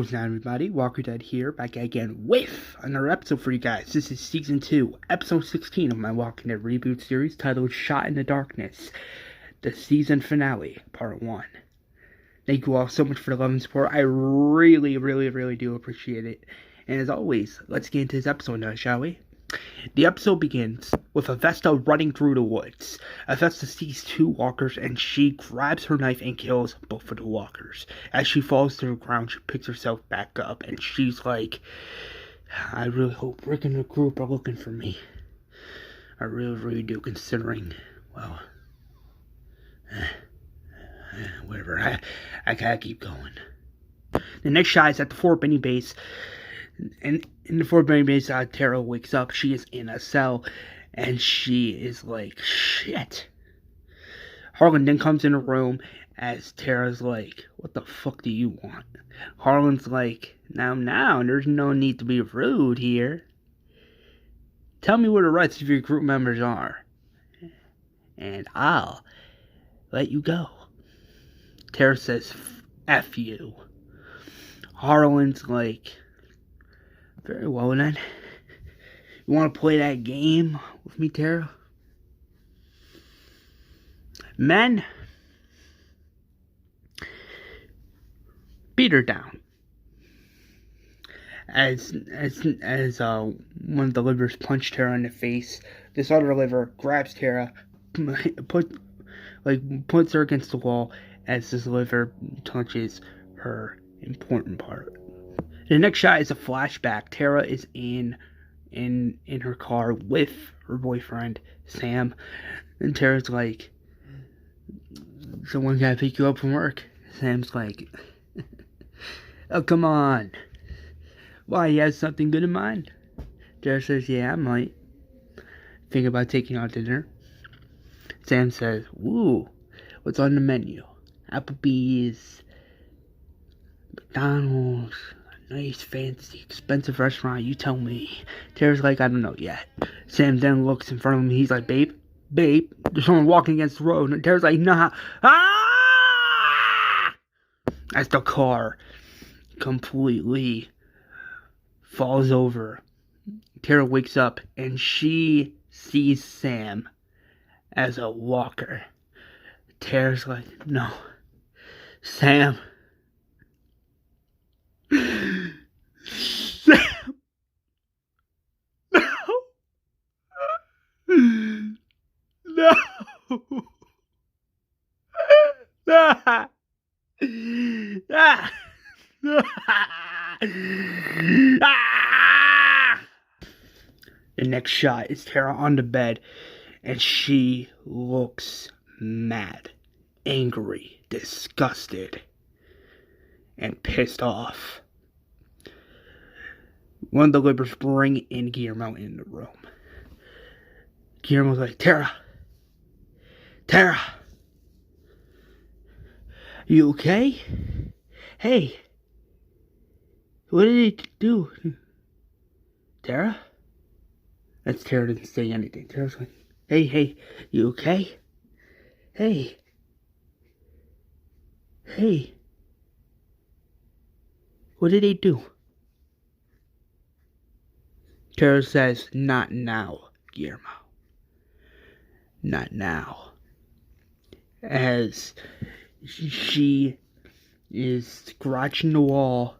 goes down, everybody? Walking Dead here, back again with another episode for you guys. This is Season 2, Episode 16 of my Walking Dead Reboot series, titled Shot in the Darkness, the season finale, Part 1. Thank you all so much for the love and support. I really do appreciate it. And as always, let's get into this episode now, shall we? The episode begins with Avesta running through the woods. Avesta sees two walkers and she grabs her knife and kills both of the walkers. As she falls to the ground, she picks herself back up and she's like, I really hope Rick and the group are looking for me. I really do, considering, well, whatever, I gotta keep going. The next shot is at the Fort Benny base. And in the Fort Benny base, Tara wakes up. She is in a cell, and she is like, shit. Harlan then comes in the room as Tara's like, what the fuck do you want? Harlan's like, now, there's no need to be rude here. Tell me where the rest of your group members are, and I'll let you go. Tara says, F you. Harlan's like, very well then. You want to play that game with me, Tara? Men, beat her down. As one of the livers punched Tara in the face, this other liver grabs Tara, puts her against the wall as this liver touches her important part. The next shot is a flashback. Tara is in her car with her boyfriend, Sam. And Tara's like, someone gotta pick you up from work. Sam's like, oh, come on. Why, you have something good in mind? Tara says, yeah, I might. Think about taking out dinner. Sam says, woo, what's on the menu? Applebee's, McDonald's, nice, fancy, expensive restaurant, you tell me. Tara's like, I don't know yet. Sam then looks in front of him. He's like, babe, there's someone walking against the road. And Tara's like, nah. Ah! As the car completely falls over, Tara wakes up and she sees Sam as a walker. Tara's like, no, Sam. Sam. No. The next shot is Tara on the bed, and she looks mad, angry, disgusted, and pissed off. One of the livers bring in Guillermo in the room. Guillermo's like, Tara, you okay? Hey, what did he do? Tara? That's Tara didn't say anything. Tara's like, hey, you okay? Hey. What did he do? Tara says, not now, Guillermo. Not now. As she is scratching the wall,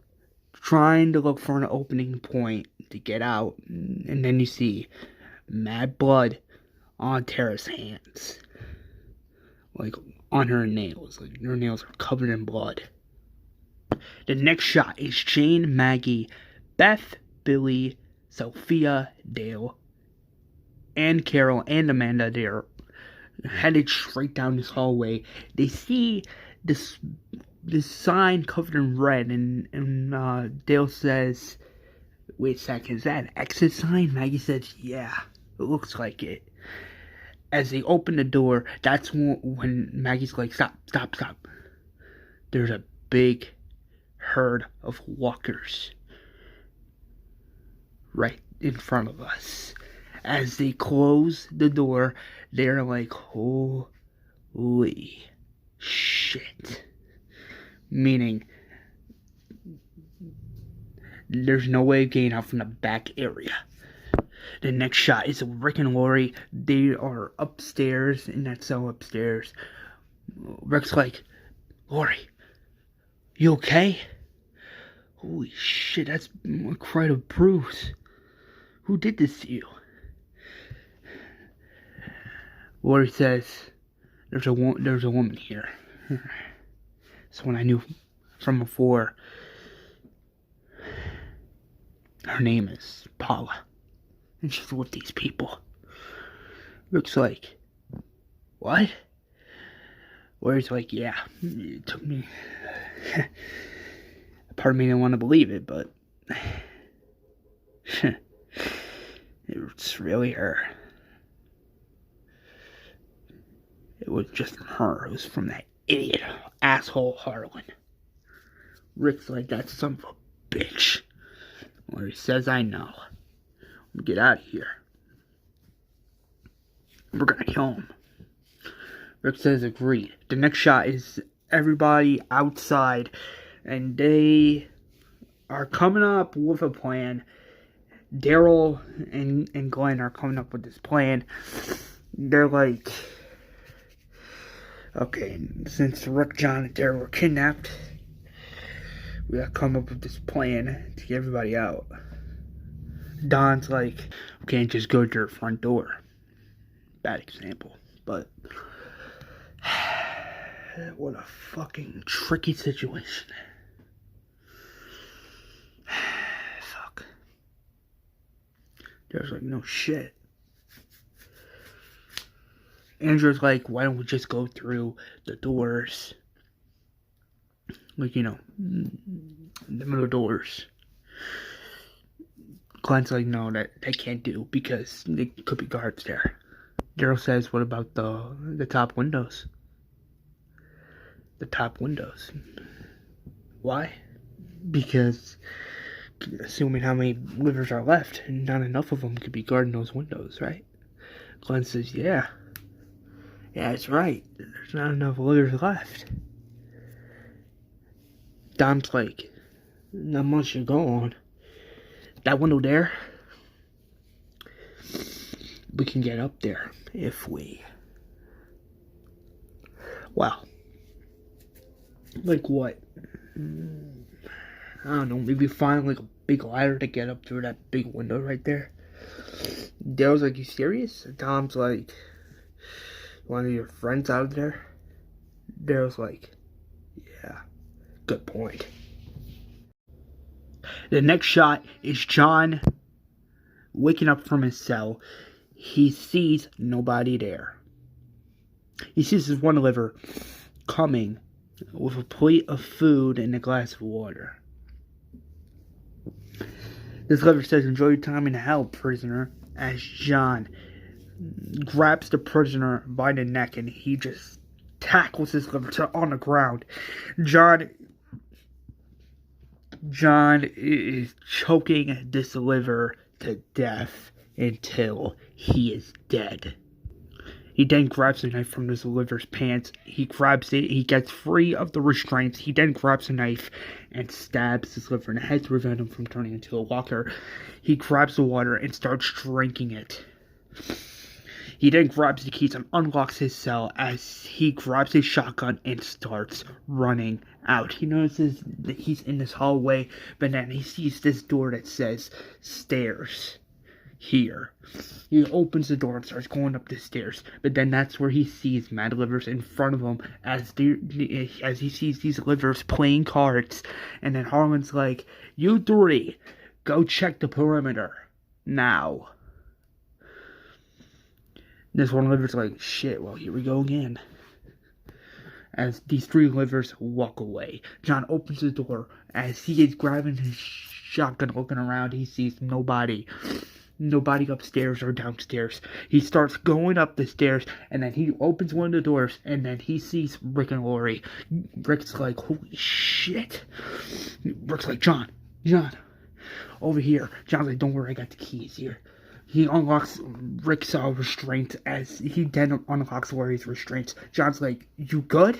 trying to look for an opening point to get out. And then you see mad blood on Tara's hands. Like, on her nails. Like, her nails are covered in blood. The next shot is Jane, Maggie, Beth, Billy, Sophia, Dale, and Carol, and Amanda. They're headed straight down this hallway. They see this sign covered in red, and Dale says, wait a second, is that an exit sign? Maggie says, yeah, it looks like it. As they open the door, that's when Maggie's like, stop. There's a big herd of walkers right in front of us. As they close the door, they're like, holy shit. Meaning, There's no way of getting out from the back area. The next shot is Rick and Lori. They are upstairs in that cell upstairs. Rick's like, Lori, you okay? Holy shit, that's quite a bruise. Who did this to you? Lori says, there's a woman here. Someone I knew from before. Her name is Paula. And she's with these people. Rick's like, what? Lori's like, yeah, it took me. Part of me didn't want to believe it, but it's really her. It was just from her. It was from that idiot, asshole Harlan. Rick's like, that son of a bitch. Lori says, I know. Get out of here. We're gonna kill him. Rick says, agreed. The next shot is everybody outside, and they are coming up with a plan. Daryl and Glenn are coming up with this plan. They're like, okay, since Rick, John, and Daryl were kidnapped, we gotta come up with this plan to get everybody out. Don's like, we can't just go to your front door. Bad example, but what a fucking tricky situation. Fuck. There's like, no shit. Andrew's like, why don't we just go through the doors? Like, you know, the middle doors. Glenn's like, no, that they can't do because there could be guards there. Daryl says, what about the top windows? The top windows. Why? Because, assuming how many livers are left, not enough of them could be guarding those windows, right? Glenn says, yeah. Yeah, that's right. There's not enough livers left. Dom's like, not much to go on. That window there, we can get up there if we, well, like what? I don't know, maybe find like a big ladder to get up through that big window right there. Daryl's like, you serious? And Tom's like, one of your friends out there? Daryl's like, yeah, good point. The next shot is John waking up from his cell. He sees nobody there. He sees his one liver coming with a plate of food and a glass of water. This liver says, enjoy your time in hell, prisoner, as John grabs the prisoner by the neck and he just tackles his liver on the ground. John is choking this liver to death until he is dead. He then grabs a knife from this liver's pants. He grabs it. He gets free of the restraints. He then grabs a knife and stabs his liver in the head to prevent him from turning into a walker. He grabs the water and starts drinking it. He then grabs the keys and unlocks his cell as he grabs his shotgun and starts running out. He notices that he's in this hallway, but then he sees this door that says stairs here. He opens the door and starts going up the stairs, but then that's where he sees Mad Livers in front of him as he sees these livers playing cards. And then Harlan's like, you three, go check the perimeter now. This one liver's like, shit, well, here we go again. As these three livers walk away, John opens the door. As he is grabbing his shotgun, looking around, he sees nobody upstairs or downstairs. He starts going up the stairs, and then he opens one of the doors, and then he sees Rick and Lori. Rick's like, holy shit. Rick's like, John, over here. John's like, don't worry, I got the keys here. He unlocks Rick's restraints as he then unlocks Lori's restraints. John's like, you good?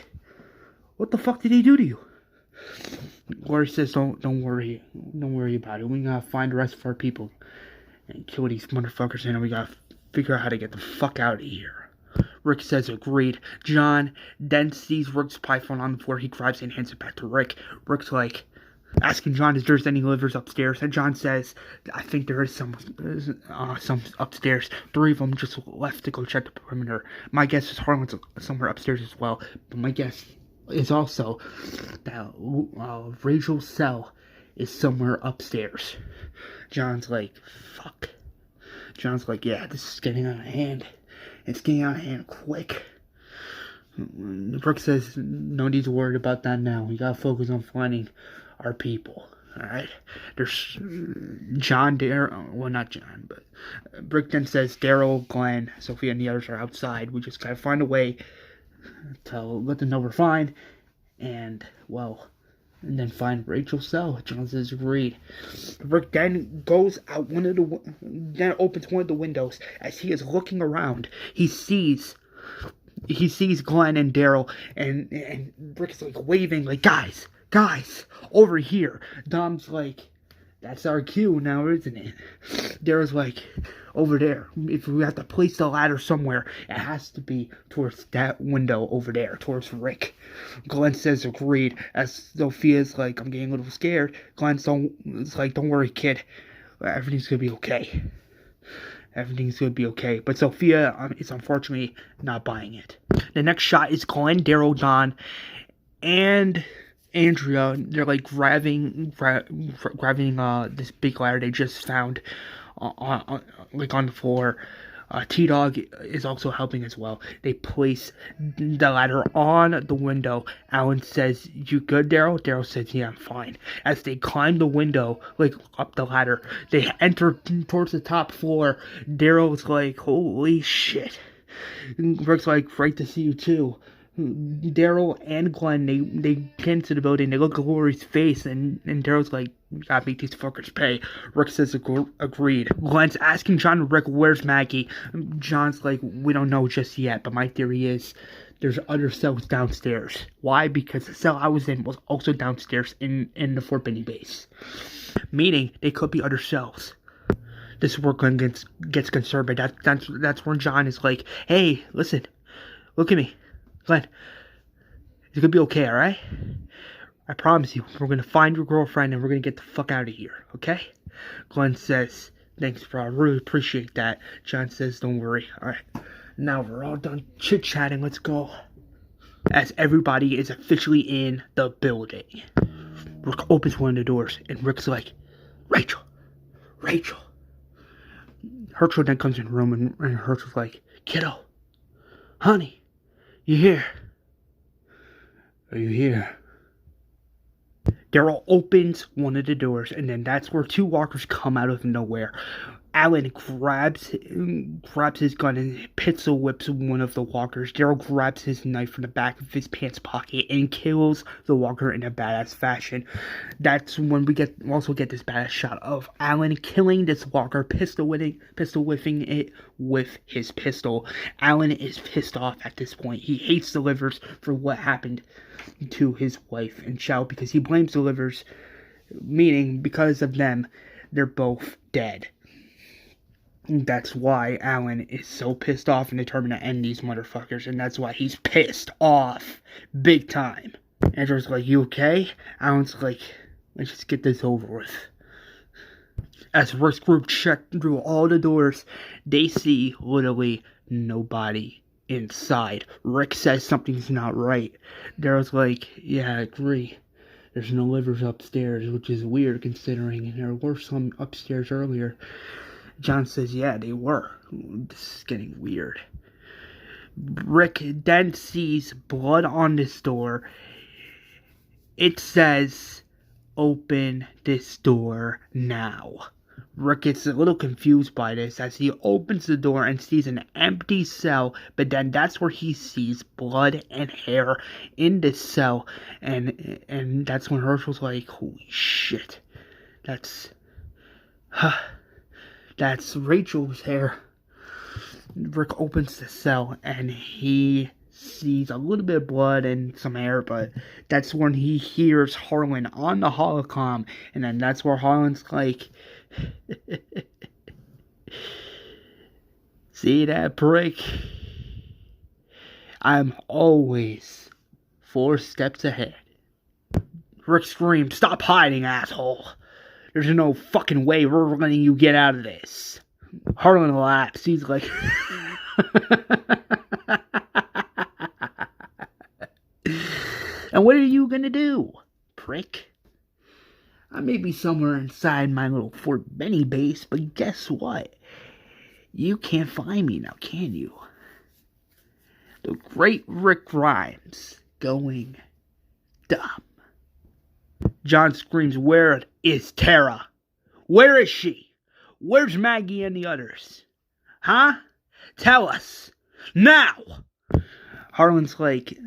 What the fuck did he do to you? Lori says, don't worry about it. We gotta find the rest of our people and kill these motherfuckers, and then we gotta figure out how to get the fuck out of here. Rick says agreed. John then sees Rick's python on the floor. He grabs it and hands it back to Rick. Rick's like asking John if there's any livers upstairs, and John says, I think there is some upstairs. 3 of them just left to go check the perimeter. My guess is Harlan's somewhere upstairs as well, but my guess is also that Rachel's cell is somewhere upstairs. John's like, fuck. John's like, yeah, this is getting out of hand. It's getting out of hand quick. Brooke says, no need to worry about that now. We gotta focus on finding our people. Alright? There's John, Daryl, well, not John, but Brooke then says Daryl, Glenn, Sophia, and the others are outside. We just gotta find a way to let them know we're fine, and, well, and then find Rachel's cell. John says agreed. Rick then goes out then opens one of the windows. As he is looking around, he sees Glenn and Daryl, and Rick's like waving, like, guys, over here. Dom's like, that's our cue now, isn't it? Daryl's like, over there. If we have to place the ladder somewhere, it has to be towards that window over there, towards Rick. Glenn says agreed. As Sophia's like, I'm getting a little scared. Glenn's like, don't worry, kid. Everything's gonna be okay. Everything's gonna be okay. But Sophia is unfortunately not buying it. The next shot is Glenn, Daryl, Don, and Andrea. They're like grabbing this big ladder they just found on the floor. T-Dog is also helping as well. They place the ladder on the window. Alan says, you good, Daryl? Daryl says, yeah, I'm fine. As they climb the window, like up the ladder, they enter towards the top floor. Daryl's like, holy shit. Rick's like, great to see you too. Daryl and Glenn, they get into the building, they look at Lori's face, and Daryl's like, we gotta make these fuckers pay. Rick says agreed. Glenn's asking John and Rick, where's Maggie? John's like, we don't know just yet, but my theory is there's other cells downstairs. Why? Because the cell I was in was also downstairs in the Forbidden base. Meaning, they could be other cells. This is where Glenn gets concerned, but that's when John is like, hey, listen, look at me. Glenn, it's gonna be okay, alright? I promise you, we're gonna find your girlfriend and we're gonna get the fuck out of here, okay? Glenn says, thanks, bro, I really appreciate that. John says, don't worry, alright. Now we're all done chit-chatting, let's go. As everybody is officially in the building. Rick opens one of the doors, and Rick's like, Rachel. Herschel then comes in the room, and Herschel's like, kiddo, honey. You here? Are you here? Daryl opens one of the doors, and then that's where 2 walkers come out of nowhere. Alan grabs his gun and pistol whips one of the walkers. Daryl grabs his knife from the back of his pants pocket and kills the walker in a badass fashion. That's when we also get this badass shot of Alan killing this walker, pistol whipping it with his pistol. Alan is pissed off at this point. He hates the Livers for what happened to his wife and child because he blames the Livers, meaning because of them, they're both dead. That's why Alan is so pissed off and determined to end these motherfuckers, and that's why he's pissed off big time. Andrew's like, you okay? Alan's like, let's just get this over with. As Rick's group checked through all the doors, they see literally nobody inside. Rick says something's not right. Daryl's like, yeah, I agree. There's no livers upstairs, which is weird considering there were some upstairs earlier. John says, yeah, they were. This is getting weird. Rick then sees blood on this door. It says, open this door now. Rick gets a little confused by this as he opens the door and sees an empty cell, but then that's where he sees blood and hair in this cell, and that's when Herschel's like, holy shit, that's Rachel's hair. Rick opens the cell and he sees a little bit of blood and some air, but that's when he hears Harlan on the holocom, and then that's where Harlan's like, see that prick? I'm always 4 steps ahead. Rick screams, stop hiding, asshole. There's no fucking way we're letting you get out of this. Harlan laughs. He's like, and what are you gonna do, prick? I may be somewhere inside my little Fort Benny base, but guess what? You can't find me now, can you? The great Rick Grimes going dumb. John screams, where is Tara? Where is she? Where's Maggie and the others? Huh? Tell us. Now! Harlan's like,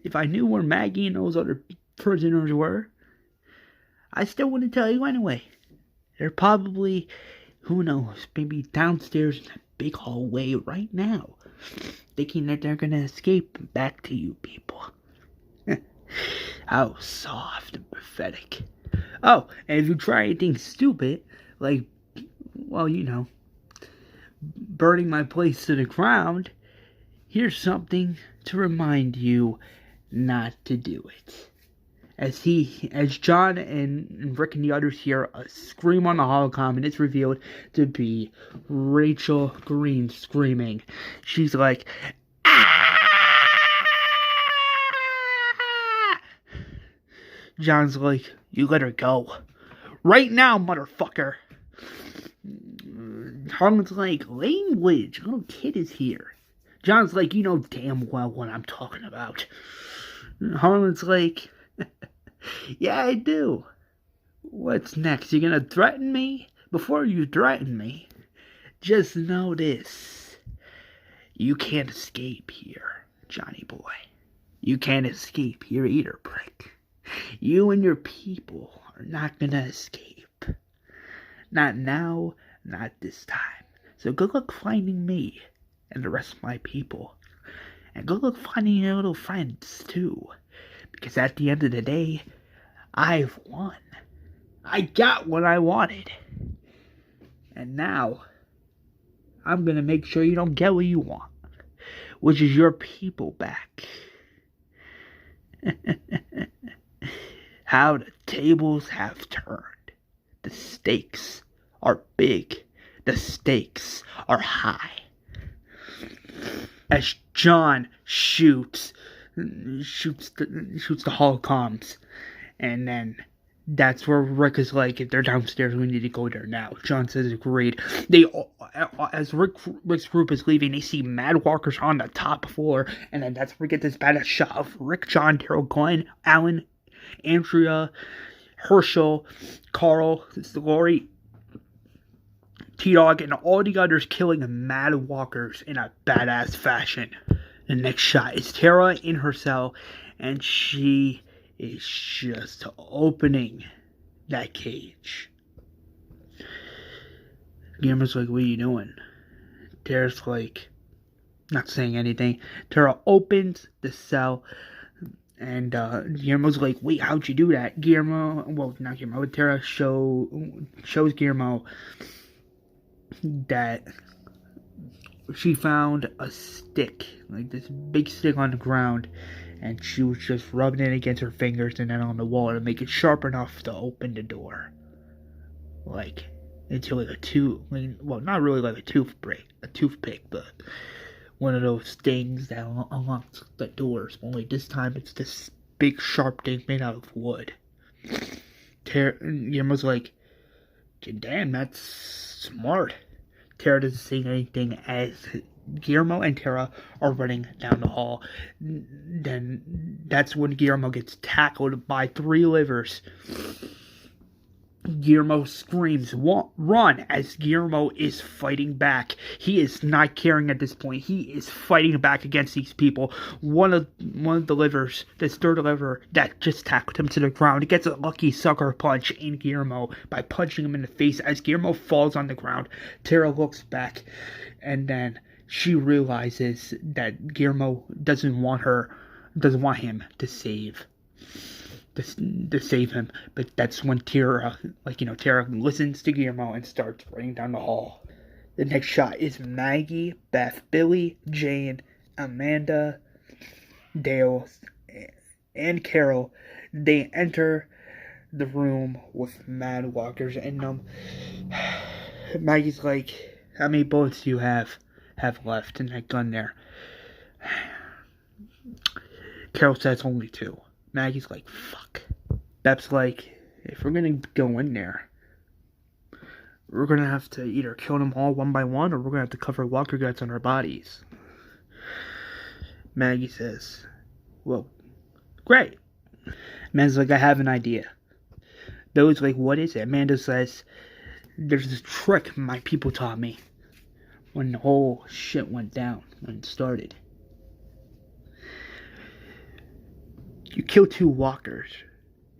if I knew where Maggie and those other prisoners were, I still wouldn't tell you anyway. They're probably, who knows, maybe downstairs in that big hallway right now, thinking that they're gonna escape back to you people. How soft and pathetic. Oh, and if you try anything stupid, like, well, you know, burning my place to the ground, here's something to remind you not to do it. As John and Rick and the others hear a scream on the holocom, and it's revealed to be Rachel Green screaming. She's like, ah! John's like, you let her go. Right now, motherfucker. Harlan's like, language, little kid is here. John's like, you know damn well what I'm talking about. Harlan's like, yeah, I do. What's next? You're gonna threaten me? Before you threaten me, just know this. You can't escape here, Johnny boy. You can't escape here either, prick. You and your people are not gonna escape. Not now, not this time. So good luck finding me and the rest of my people. And good luck finding your little friends, too. Because at the end of the day, I've won. I got what I wanted. And now, I'm gonna make sure you don't get what you want. Which is your people back. How the tables have turned. The stakes are big. The stakes are high. As John shoots the holocoms, and then that's where Rick is like, if they're downstairs, we need to go there now. John says agreed. As Rick's group is leaving, they see Mad Walkers on the top floor, and then that's where we get this badass shot of Rick, John, Daryl, Glenn, Alan, Andrea, Herschel, Carl, Lori, T-Dog, and all the others killing Mad Walkers in a badass fashion. The next shot is Tara in her cell, and she is just opening that cage. Guillermo's like, what are you doing? Tara's like, not saying anything. Tara opens the cell, and Guillermo's like, wait, how'd you do that? Not Guillermo, Tara shows Guillermo that she found a stick, like this big stick on the ground, and she was just rubbing it against her fingers and then on the wall to make it sharp enough to open the door. Like, into like not really like a toothpick, but one of those things that unlocks the doors. Only this time it's this big sharp thing made out of wood. Guillermo's like, damn, that's smart. Tara doesn't say anything as Guillermo and Tara are running down the hall. Then that's when Guillermo gets tackled by 3 livers. Guillermo screams, run, as Guillermo is fighting back. He is not caring at this point. He is fighting back against these people. One of the livers, this third liver that just tackled him to the ground, gets a lucky sucker punch in Guillermo by punching him in the face as Guillermo falls on the ground. Tara looks back, and then she realizes that Guillermo doesn't want him to save him. But that's when Tara listens to Guillermo and starts running down the hall. The next shot is Maggie, Beth, Billy, Jane, Amanda, Dale, and Carol. They enter the room with mad walkers in them. Maggie's like, how many bullets do you have left in that gun there? Carol says only 2. Maggie's like, fuck. Beth's like, if we're gonna go in there, we're gonna have to either kill them all one by one, or we're gonna have to cover walker guts on our bodies. Maggie says, well, great. Amanda's like, I have an idea. Billy's like, what is it? Amanda says, there's this trick my people taught me when the whole shit went down, when it started. You kill 2 walkers,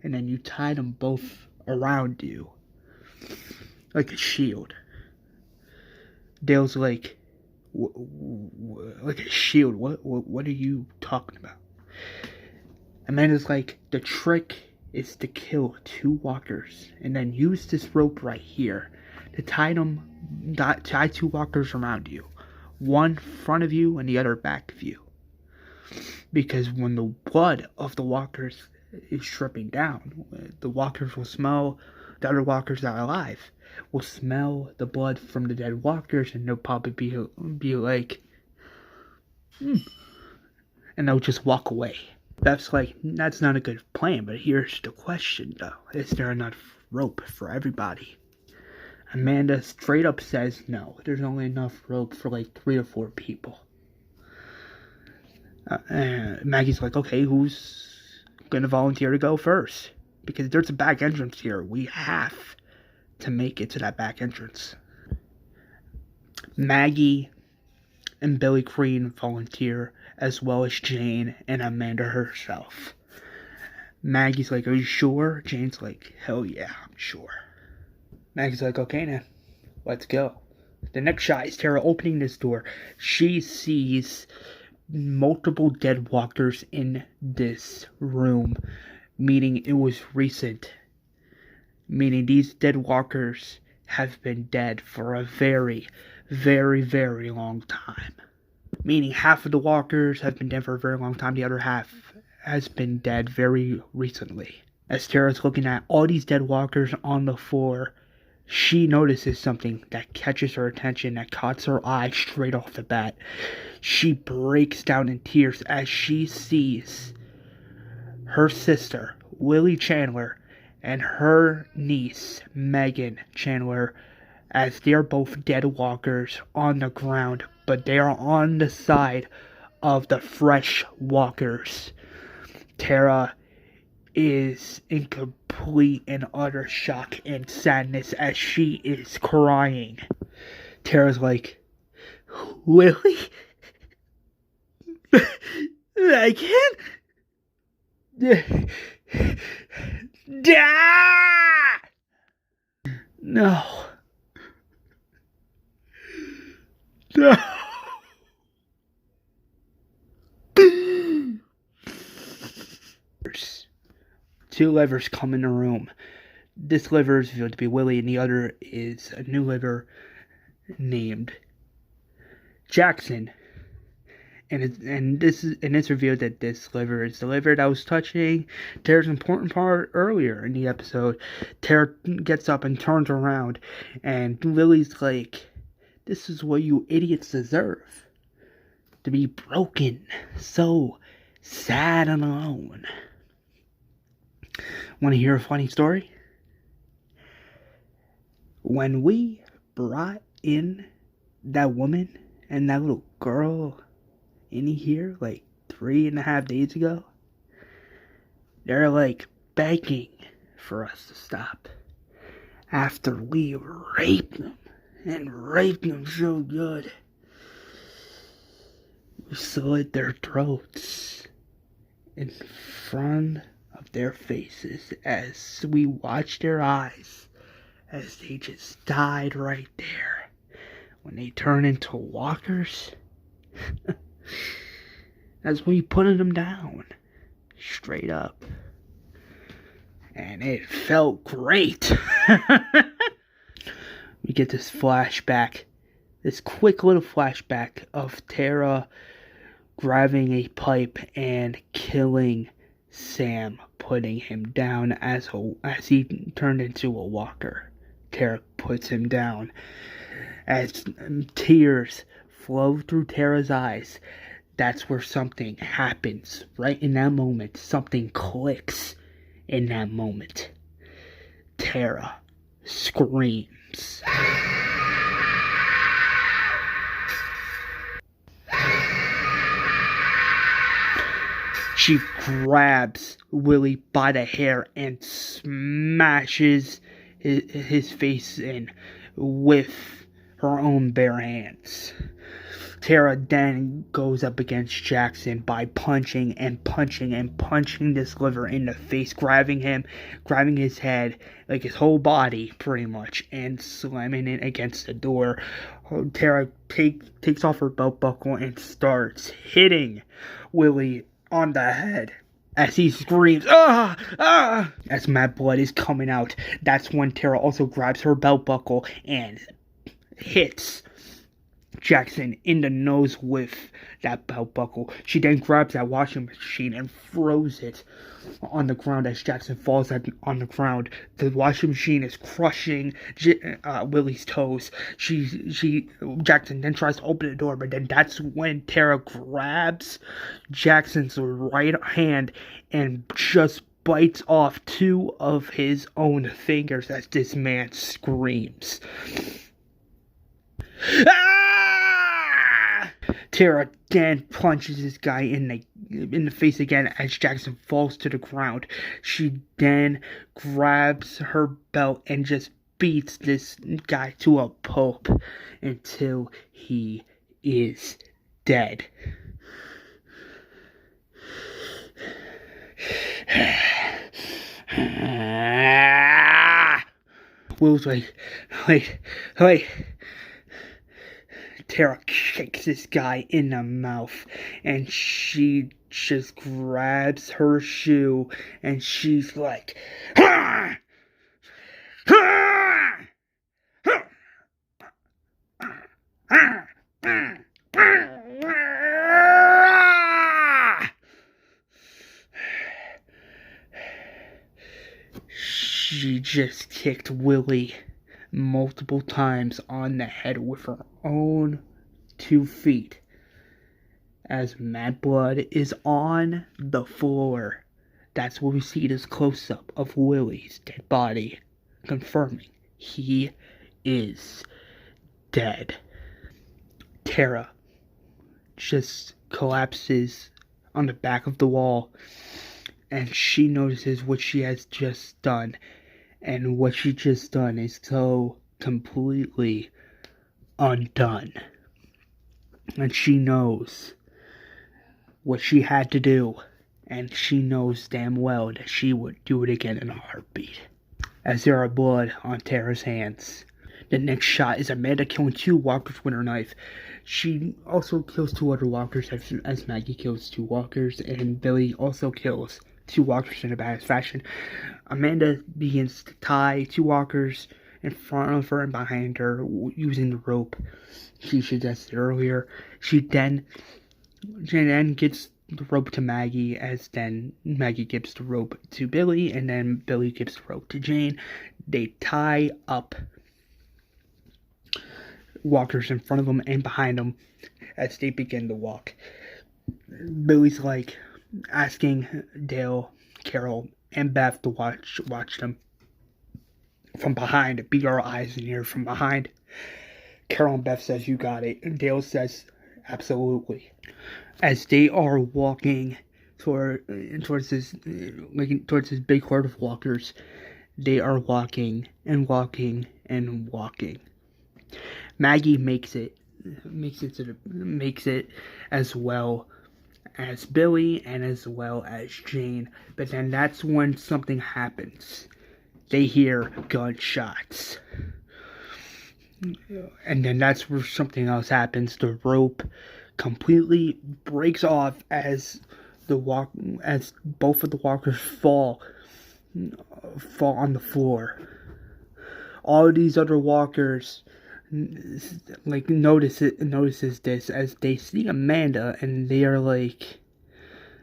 and then you tie them both around you like a shield. Dale's like, like a shield? What are you talking about? Amanda's like, the trick is to kill 2 walkers and then use this rope right here to tie 2 walkers around you, one front of you and the other back of you. Because when the blood of the walkers is dripping down, the walkers will smell, the other walkers that are alive will smell the blood from the dead walkers, and they'll probably be like, and they'll just walk away. Beth's like, that's not a good plan, but here's the question though. Is there enough rope for everybody? Amanda straight up says no. There's only enough rope for like 3 or 4 people. Maggie's like, okay, who's gonna volunteer to go first? Because there's a back entrance here. We have to make it to that back entrance. Maggie and Billy Green volunteer, as well as Jane and Amanda herself. Maggie's like, are you sure? Jane's like, hell yeah, I'm sure. Maggie's like, okay then, let's go. The next shot is Tara opening this door. She sees multiple dead walkers in this room, meaning it was recent. Meaning these dead walkers have been dead for a very, very, very long time. Meaning half of the walkers have been dead for a very long time, the other half has been dead very recently. As Tara's looking at all these dead walkers on the floor, she notices something that catches her attention, that caught her eye straight off the bat. She breaks down in tears as she sees her sister, Willie Chandler, and her niece, Megan Chandler, as they're both dead walkers on the ground, but they are on the side of the fresh walkers. Tara is in complete and utter shock and sadness as she is crying. Tara's like, Willie? I can't. No. No. 2 livers come in the room. This liver is revealed to be Willie, and the other is a new liver named Jackson. And it's revealed that this liver is the liver that was touching Tara's important part earlier in the episode. Tara gets up and turns around, and Lily's like, this is what you idiots deserve. To be broken, so sad and alone. Want to hear a funny story? When we brought in that woman and that little girl in here like 3.5 days ago, they're like begging for us to stop after we raped them so good. We slit their throats in front of their faces as we watched their eyes as they just died right there. When they turn into walkers, That's when you putting him down. Straight up. And it felt great. We get this flashback. This quick little flashback of Tara grabbing a pipe and killing Sam, putting him down as he turned into a walker. Tara puts him down. As tears flow through Tara's eyes, that's where something happens. Right in that moment, something clicks in that moment. Tara screams. She grabs Willie by the hair and smashes his face in with her own bare hands. Tara then goes up against Jackson by punching this liver in the face, grabbing his head, like his whole body pretty much, and slamming it against the door. Tara takes off her belt buckle and starts hitting Willie on the head as he screams, "Ah! Ah!" As mad blood is coming out. That's when Tara also grabs her belt buckle and hits Jackson in the nose with that belt buckle. She then grabs that washing machine and throws it on the ground as Jackson falls on the ground. The washing machine is crushing Willie's toes. Jackson then tries to open the door, but then that's when Tara grabs Jackson's right hand and just bites off 2 of his own fingers as this man screams. Ah! Tara then punches this guy in the face again as Jackson falls to the ground. She then grabs her belt and just beats this guy to a pulp until he is dead. Will's like, wait. Tara kicks this guy in the mouth, and she just grabs her shoe, and she's like, "Ah! Ah! Ah! Ah! Ah! Ah!" She just kicked Willie multiple times on the head with her own 2 feet as mad blood is on the floor. That's where we see this close-up of Willie's dead body, confirming he is dead. Tara just collapses on the back of the wall, and she notices what she has just done. And what she just done is so completely undone. And she knows what she had to do. And she knows damn well that she would do it again in a heartbeat. As there are blood on Tara's hands. The next shot is Amanda killing 2 walkers with her knife. She also kills 2 other walkers as Maggie kills 2 walkers. And Billy also kills 2 walkers in a badass fashion. Amanda begins to tie 2 walkers in front of her and behind her using the rope she suggested earlier. She then gets the rope to Maggie, as then Maggie gives the rope to Billy, and then Billy gives the rope to Jane. They tie up walkers in front of them and behind them as they begin to walk. Billy's like asking Dale, Carol, and Beth to watch them from behind, be our eyes and ears from behind. Carol and Beth says, "You got it." And Dale says, "Absolutely." As they are walking towards this big horde of walkers, they are walking and walking and walking. Maggie makes it as well as Billy and as well as Jane, but then that's when something happens. They hear gunshots, and then that's where something else happens. The rope completely breaks off as both of the walkers fall on the floor. All of these other walkers notices this as they see Amanda, and they are like,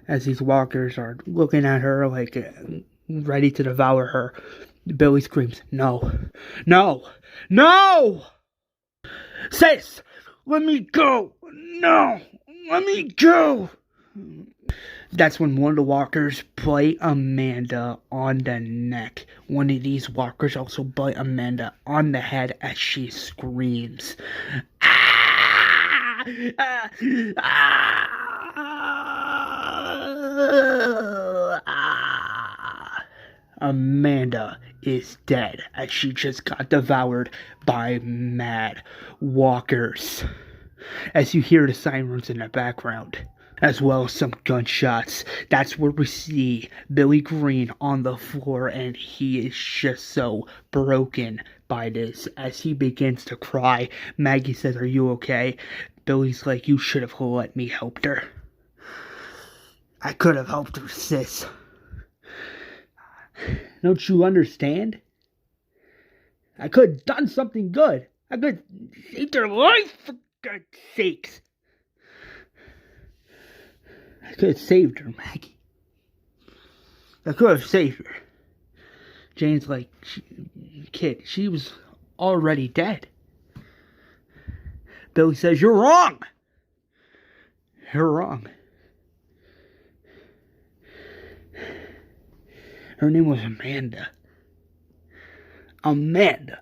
as these walkers are looking at her like ready to devour her, Billy screams, "No! No! No! Sis! Let me go! No! Let me go!" That's when one of the walkers bite Amanda on the neck. One of these walkers also bite Amanda on the head as she screams. Ah! Ah! Ah! Amanda is dead as she just got devoured by mad walkers. As you hear the sirens in the background, as well as some gunshots, that's where we see Billy Green on the floor, and he is just so broken by this as he begins to cry. Maggie says, "Are you okay?" Billy's like, "You should have let me help her. I could have helped her, sis. Don't you understand? I could have done something good. I could have saved her life, for God's sakes. I could have saved her, Maggie. I could have saved her." Jane's like, "Kid, she was already dead." Billy says, "You're wrong. You're wrong. Her name was Amanda. Amanda."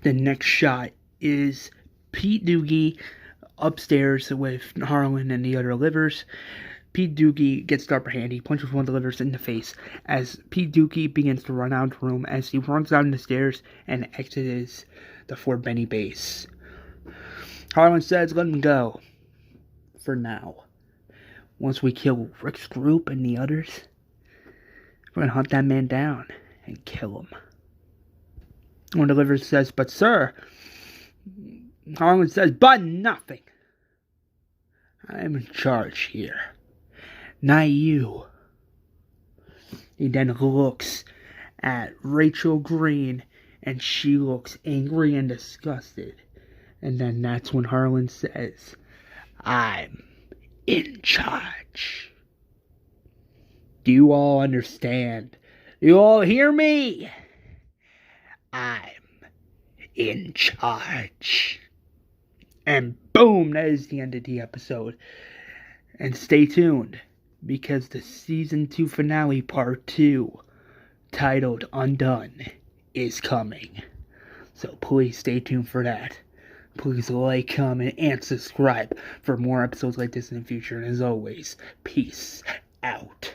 The next shot is Pete Doogie upstairs with Harlan and the other livers. Pete Doogie gets the upper hand. He punches one of the livers in the face as Pete Doogie begins to run out of the room as he runs down the stairs and exits the Fort Benny base. Harlan says, "Let him go. For now. Once we kill Rick's group and the others, we're gonna hunt that man down and kill him." One of the livers says, "But sir," Harlan says, "But nothing. I am in charge here. Not you." He then looks at Rachel Green, and she looks angry and disgusted. And then that's when Harlan says, "I'm in charge. Do you all understand? Do you all hear me? I'm in charge." And boom, that is the end of the episode. And stay tuned, because the season 2 finale part 2, titled Undone, is coming. So please stay tuned for that. Please like, comment, and subscribe for more episodes like this in the future. And as always, peace out.